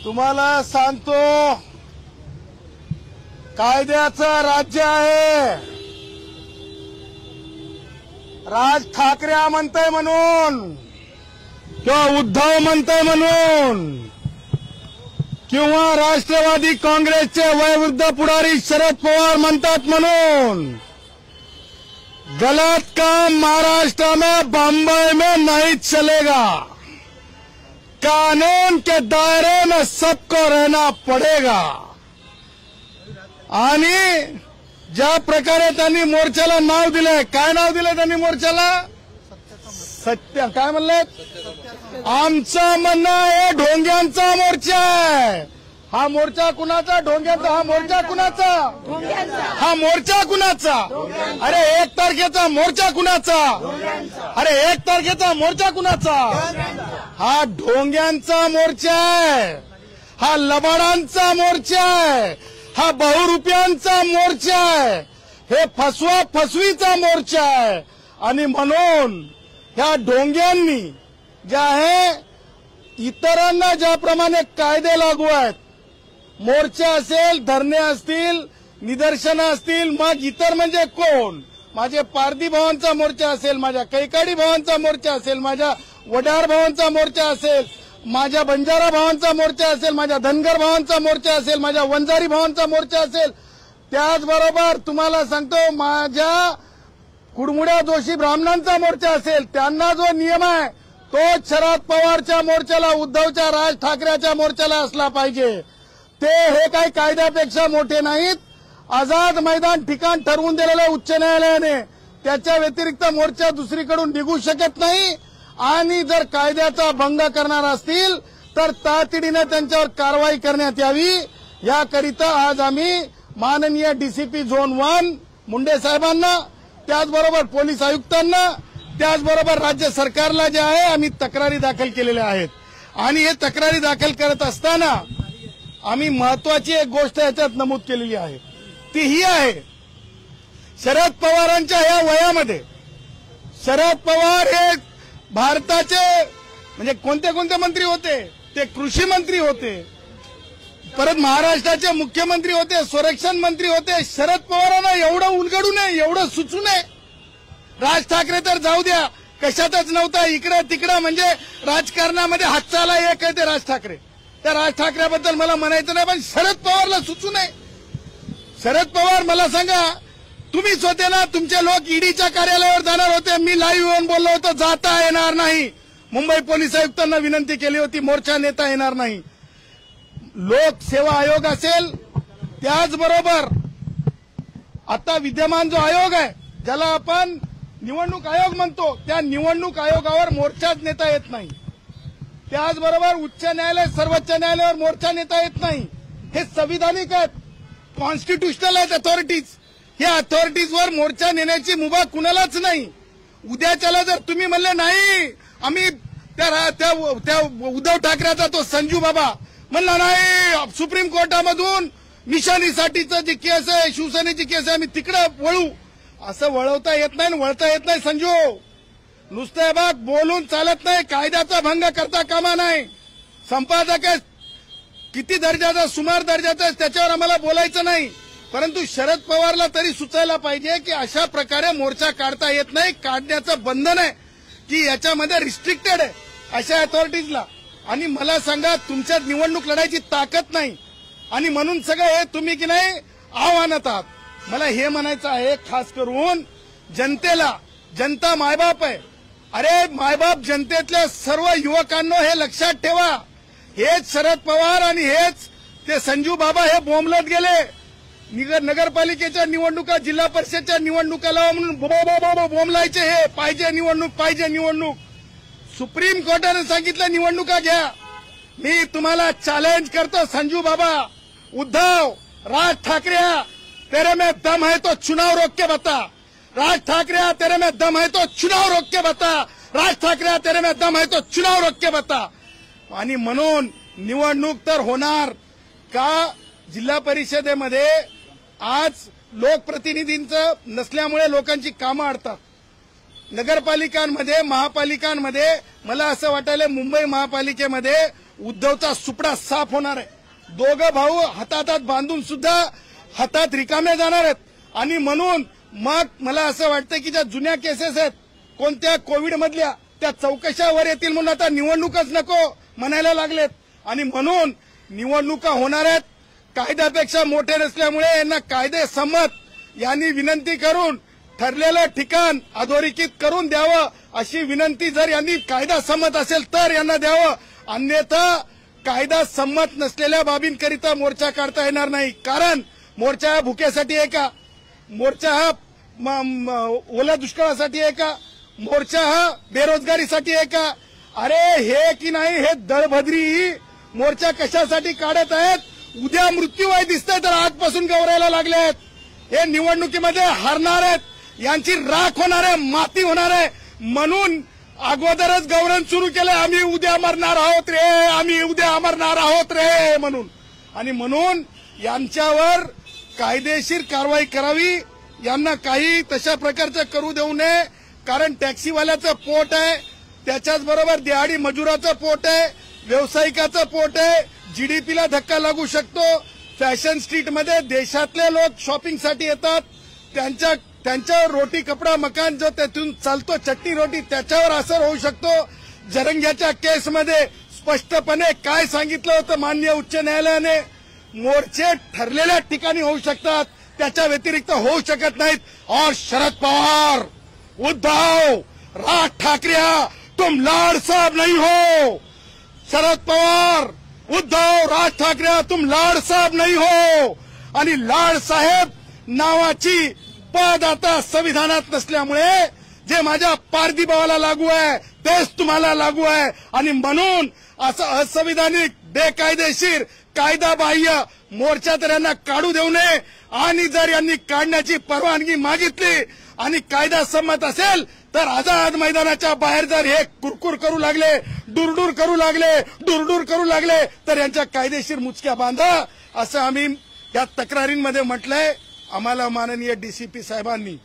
तुम्हाला सांगतो, कायद्याचं राज्य आहे. राज ठाकरे म्हणतोय म्हणून किंवा उद्धव म्हणतोय म्हणून किंवा राष्ट्रवादी काँग्रेसचे वयोवृद्ध पुढारी शरद पवार म्हणतात म्हणून गलत काम महाराष्ट्र में, बम्बई में नहीं चलेगा. कानून के दायरे में सबको रहना पड़ेगा. आणि ज्या प्रकारे त्यांनी मोर्चाला नाव दिलंय, काय नाव दिलंय त्यांनी मोर्चाला? सत्य. काय म्हणले? आमचं म्हणणं आहे ढोंग्यांचा मोर्चा आहे. हा मोर्चा कुणाचा? ढोंग्यांचा. हा मोर्चा कुणाचा? हा मोर्चा कुणाचा? अरे 1 तारखेचा मोर्चा कुणाचा? अरे 1 तारखेचा मोर्चा कुणाचा? हा ढोंग्यांचा मोर्चा आहे. हा लबाडांचा मोर्चा आहे. हा बहुरुपयांचा मोर्चा आहे. हे फसवा फसवीचा मोर्चा आहे. आणि म्हणून ह्या ढोंग्यांनी जे आहे इतरांना ज्याप्रमाणे कायदे लागू आहेत, मोर्चा असेल, धरणे असतील, निदर्शनं असतील, मग इतर म्हणजे कोण? माझे पारधी भावांचा मोर्चा असेल, माझ्या कैकाडी भावांचा मोर्चा असेल, माझ्या वडार भावांचा मोर्चा असेल, माझ्या बंजारा भावांचा मोर्चा असेल, माझ्या धनगर भावांचा मोर्चा असेल, माझ्या वंजारी भावांचा मोर्चा असेल. त्याचबरोबर तुम्हाला सांगतो, माझ्या कुडमुड्या जोशी ब्राह्मणांचा मोर्चा असेल, त्यांना जो नियम आहे तो शरद पवारच्या मोर्चाला, उद्धवच्या, राज ठाकरेच्या मोर्चाला असला पाहिजे. ते हे काही कायद्यापेक्षा मोठे नाहीत. आझाद मैदान ठिकाण ठरवून दिलेलं उच्च न्यायालयाने, त्याच्या व्यतिरिक्त मोर्चा दुसरीकडून निघू शकत नाही. आणि जर कायद्याचा भंग करणार असतील तर तातडीने त्यांच्यावर कारवाई करण्यात यावी. याकरिता आज आम्ही माननीय डीसीपी झोन 1 मुंडे साहेबांना, त्याचबरोबर पोलीस आयुक्तांना, त्याचबरोबर राज्य सरकारला जे आहे आम्ही तक्रारी दाखल केलेल्या आहेत. आणि हे तक्रारी दाखल करत असताना आम्ही महत्वाची एक गोष्ट याच्यात नमूद केलेली आहे, ती ही आहे, शरद पवारांच्या या वयामध्ये शरद पवार हे भारताचे म्हणजे कोणते कोणते मंत्री होते? ते कृषी मंत्री होते, परत महाराष्ट्राचे मुख्यमंत्री होते, संरक्षण मंत्री होते. शरद पवारांना एवढं उलगडू नये, एवढं सुचू नये. राज ठाकरे तर जाऊ द्या, कशातच नव्हता, इकडे तिकडे म्हणजे राजकारणामध्ये हातचाला एक आहे ते राज ठाकरे. त्या राज ठाकरेबद्दल मला म्हणायचं नाही, पण शरद पवारला सुचू नये. शरद पवार मला सांगा, तुम्हीच होते ना, तुमचे लोक ईडीच्या कार्यालयावर जाणार होते, मी लाईव्ह येऊन बोललो होतो जाता येणार नाही. मुंबई पोलीस आयुक्तांना विनंती केली होती, मोर्चा नेता येणार नाही. लोकसेवा आयोग असेल, त्याचबरोबर आता विद्यमान जो आयोग आहे ज्याला आपण निवडणूक आयोग म्हणतो, त्या निवडणूक आयोगावर मोर्चाच नेता येत नाही. त्याचबरोबर उच्च न्यायालय, सर्वोच्च न्यायालयावर मोर्चा नेता येत नाही. हे संविधानिक आहेत, कॉन्स्टिट्युशनल आहेत अथॉरिटीज. या अथॉरिटीजवर मोर्चा नेण्याची मुभा कुणालाच नाही. उद्याच्याला जर तुम्ही म्हणले नाही, आम्ही त्या उद्धव ठाकरेचा तो संजू बाबा म्हणला नाही, सुप्रीम कोर्टामधून निशाणीसाठीचं जे केस आहे, शिवसेनेची केस आहे, आम्ही तिकडे वळू, असं वळवता येत नाही, वळता येत नाही. संजू, नुसतं बघ बोलून चालत नाही, कायद्याचा भंग करता कामा नाही. संपादक आहे, किती दर्जाचा, सुमार दर्जाचा आहे, त्याच्यावर आम्हाला बोलायचं नाही. परंतु शरद पवारला तरी सुचायला पाहिजे की अशा प्रकारे मोर्चा काढता येत नाही. काढण्याचं बंधन आहे की याच्यामध्ये रिस्ट्रिक्टेड आहे अशा अथॉरिटीजला. आणि मला सांगा, तुमच्यात निवडणूक लढायची ताकद नाही आणि म्हणून सगळं हे तुम्ही की नाही आव्हानात आहात. मला हे म्हणायचं आहे खास करून जनतेला, जनता मायबाप आहे. अरे मायबाप जनतेतल्या सर्व युवकांनो हे लक्षात ठेवा, हेच शरद पवार आणि हेच ते संजू बाबा हे बोंबलत गेले. नगरपालिकेच्या निवडणुका, जिल्हा परिषदच्या निवडणुकाला म्हणून बोंबलायचे, हे पाहिजे निवडणूक, पाहिजे निवडणूक. सुप्रीम कोर्टाने सांगितलं निवडणुका घ्या. मी तुम्हाला चॅलेंज करतो, संजू बाबा, उद्धव, राज ठाकरे, तेरे में दम है तो चुनाव रोक के बता. राज ठाकरे, तेरे में दम है तो चुनाव रोक के बता. राज ठाकरे, तेरे में दम है तो चुनाव रोक के बता. आणि म्हणून निवडणूक तर होणार का? जिल्हा परिषदेमध्ये आज लोकप्रतिनिधींचं नसल्यामुळे लोकांची कामं अडतात. नगरपालिकांमध्ये, महापालिकांमध्ये मला असं वाटायला मुंबई महापालिकेमध्ये उद्धवचा सुपडा साफ होणार आहे. दोघं भाऊ हातात बांधून सुद्धा हातात रिकामे जाणार आहेत. आणि म्हणून मग मला असं वाटतं की ज्या जुन्या केसेस आहेत कोणत्या कोविड मधल्या त्या चौकशावर येतील म्हणून आता निवडणूकच नको म्हणायला लागलेत. आणि म्हणून निवडणुका होणार आहेत. कायद्यापेक्षा मोठे नसल्यामुळे यांना कायदे संमत यांनी विनंती करून ठरलेलं ठिकाण अधोरेखित करून द्यावं अशी विनंती जर यांनी कायदा संमत असेल तर यांना द्यावं. अन्यथा कायदा संमत नसलेल्या बाबींकरिता मोर्चा काढता येणार नाही. कारण मोर्चा हा भुक्यासाठी आहे का? मोर्चा हा ओल्या दुष्काळासाठी आहे का? मोर्चा हा बेरोजगारीसाठी आहे का? अरे हे की नाही हे दळभद्री मोर्चा कशासाठी काढत आहेत? उद्या मृत्यूवय दिसतंय तर आजपासून गौरायला लागले आहेत. हे निवडणुकीमध्ये हारणार आहेत. यांची राख होणार आहे, माती होणार आहे. म्हणून अगोदरच गौरव सुरू केलं, आम्ही उद्या मरणार आहोत रे, आम्ही उद्या मरणार आहोत रे म्हणून. आणि म्हणून यांच्यावर कायदेशीर कारवाई करावी. यांना काही तशा प्रकारचं करू देऊ नये. कारण टॅक्सीवाल्याचं पोट आहे, त्याच्याच बरोबर दिहाडी मजुराचं पोट आहे, व्यावसायिकाचं पोट आहे. जीडीपीला धक्का लागू शकतो. फॅशन स्ट्रीटमध्ये देशातले लोक शॉपिंगसाठी येतात. त्यांच्या रोटी कपडा मकान जो त्यातून चालतो चटणी रोटी त्याच्यावर असर होऊ शकतो. जरंग्याच्या केसमध्ये स्पष्टपणे काय सांगितलं होतं माननीय उच्च न्यायालयाने? मोर्चे ठरलेल्या ठिकाणी होऊ शकतात, त्याच्या व्यतिरिक्त होऊ शकत नाहीत. और शरद पवार, उद्धव, राज ठाकरे, तुम लाड साहब नहीं हो. शरद पवार, उद्धव, राज ठाकरे, तुम लाड साहब नहीं हो. आणि लाड साहेब नावाची पद आता संविधानात नसल्यामुळे जे माझ्या पारदीभावाला लागू आहे तेच तुम्हाला लागू आहे. आणि म्हणून असं असंविधानिक, बेकायदेशीर, कायदाबाह्य मोर्चा तर यांना काढू देऊ नये. आणि जर यांनी काढण्याची परवानगी मागितली आणि कायदा संमत असेल तर आझाद मैदानाच्या बाहेर जर हे कुरकुर करू लागले, डुरडूर करू लागले तर यांच्या कायदेशीर मुचक्या बांधा असं आम्ही या तक्रारींमध्ये म्हटलंय. आम्हाला माननीय डीसीपी साहेबांनी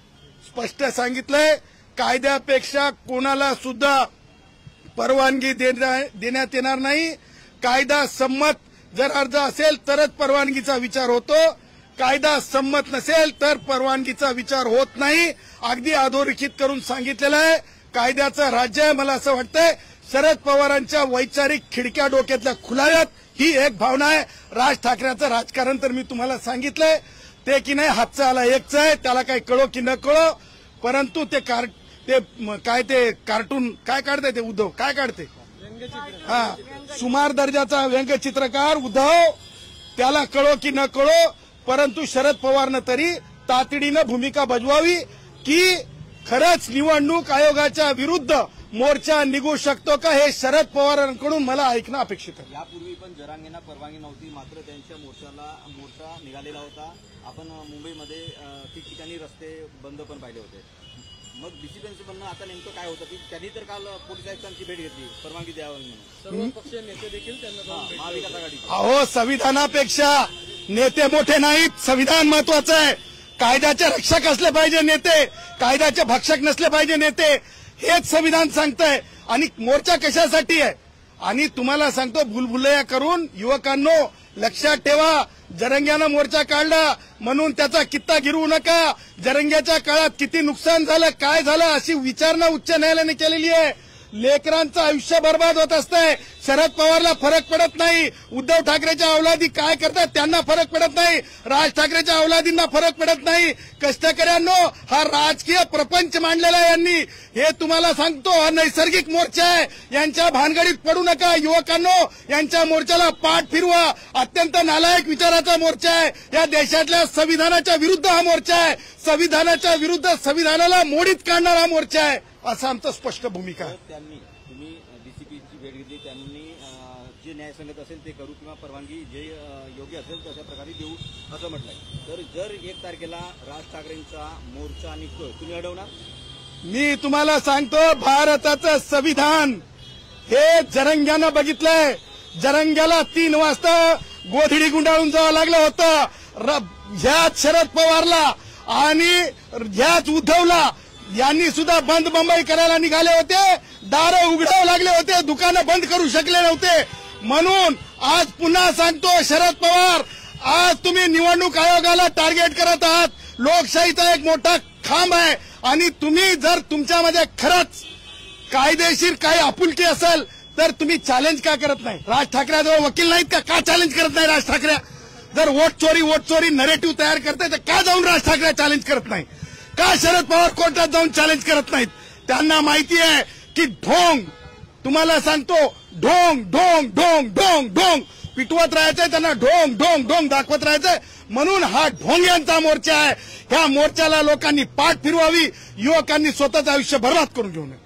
स्पष्ट सांगितलंय, कायद्यापेक्षा कोणाला सुद्धा परवानगी देण्यात येणार नाही. कायदा संमत जर अर्ज असेल तरच परवानगीचा विचार होतो. कायदा संमत नसेल तर परवानगीचा विचार होत नाही. अगदी अधोरेखित करून सांगितलेलं आहे. कायद्याचं राज्य आहे. मला असं वाटतंय शरद पवारांच्या वैचारिक खिडक्या डोक्यातल्या खुलाव्यात ही एक भावना आहे. राज ठाकरेंचं राजकारण तर मी तुम्हाला सांगितलंय ते की नाही हातचं आला एकच आहे, त्याला काही कळो की न कळो. परंतु ते कार्टून काय काढते ते उद्धव काय काढते, हा सुमार दर्जाचा व्यंगचित्रकार उद्धव, त्याला कळो की न कळो. परंतु शरद पवारनं तरी तातडीनं भूमिका बजवावी की खरंच निवडणूक आयोगाच्या विरुद्ध मोर्चा निघू शकतो का हे शरद पवारांकडून मला ऐकणं अपेक्षित आहे. यापूर्वी पण जरांगेंना परवानगी नव्हती, मात्र त्यांच्या मोर्चा निघालेला होता. आपण मुंबईमध्ये ठिकठिकाणी रस्ते बंद पण पाहिले होते. मग डीसीपीचं म्हणणं आता नेमकं काय होतं की त्यांनी तर काल पोलीस आयुक्तांची भेट घेतली परवानगी द्यावी म्हणून. सर्व पक्षीय नेते देखील त्यांना महाविकास आघाडी. अहो संविधानापेक्षा नेते मोठे नाहीत, संविधान महत्वाचं आहे. कायद्याचे रक्षक असले पाहिजे नेते, कायद्याचे भक्षक नसले पाहिजे नेते, हेच संविधान सांगतंय. आणि मोर्चा कशासाठी आहे? आणि तुम्हाला सांगतो भुलभुलैया करून युवकांनो लक्षात ठेवा, जरंग्यानं मोर्चा काढला म्हणून त्याचा कित्ता गिरवू नका. जरंग्याच्या काळात किती नुकसान झालं, काय झालं अशी विचारणा उच्च न्यायालयाने केलेली आहे. लेकरांचं आयुष्य बर्बाद होत असतंय. शरद पवारला फरक पडत नाही. उद्धव ठाकरेच्या अवलादी काय करतात त्यांना फरक पडत नाही. राज ठाकरेच्या अवलादींना फरक पडत नाही. कष्टकऱ्यांनो हा राजकीय प्रपंच मांडलेला आहे यांनी. हे तुम्हाला सांगतो हा नैसर्गिक मोर्चा आहे. यांच्या भानगडीत पडू नका युवकांनो. यांच्या मोर्चाला पाठ फिरवा. अत्यंत नालायक विचाराचा मोर्चा आहे. या देशातल्या संविधानाच्या विरुद्ध हा मोर्चा आहे. संविधानाच्या विरुद्ध संविधानाला मोडीत काढणारा मोर्चा आहे असं आमचं स्पष्ट भूमिका आहे. तुम्ही डीसीपीची भेट घेतली, त्यांनी जे न्यायसंगत असेल ते करू किंवा परवानगी जे योग्य असेल तशा प्रकारे देऊ असं म्हटलंय. तर जर 1 तारखेला राज ठाकरेंचा मोर्चा निघतोय, तुम्ही अडवणार? मी तुम्हाला सांगतो भारताचं संविधान हे जरंग्यानं बघितलंय. जरंग्याला 3 वाजता गोधडी गुंडाळून जावं लागलं होतं. ह्याच शरद पवारला आणि ह्याच उद्धवला यांनी सुद्धा बंद मुंबई करायला निघाले होते, दारं उघडावं लागले होते, दुकानं बंद करू शकले नव्हते. म्हणून आज पुन्हा सांगतो, शरद पवार, आज तुम्ही निवडणूक आयोगाला टार्गेट करत आहात. लोकशाहीचा एक मोठा खांब आहे आणि तुम्ही जर तुमच्यामध्ये खरंच कायदेशीर काही आपुलकी असेल तर तुम्ही चॅलेंज का करत नाही? राज ठाकरेजवळ वकील नाहीत का चॅलेंज करत नाही राज ठाकरे? जर वोट चोरी नरेटिव्ह तयार करताय तर का जाऊन राज ठाकरे चॅलेंज करत नाही? का शरद पवार कोर्टात जाऊन चॅलेंज करत नाहीत? त्यांना माहिती आहे की ढोंग, तुम्हाला सांगतो, ढोंग ढोंग ढोंग ढोंग ढोंग पिटवत राहायचंय, त्यांना ढोंग ढोंग ढोंग दाखवत राहायचंय. म्हणून हा ढोंग्यांचा मोर्चा आहे. ह्या मोर्चाला लोकांनी पाठ फिरवावी, युवकांनी स्वतःचं आयुष्य बर्बाद करून घेऊ नये.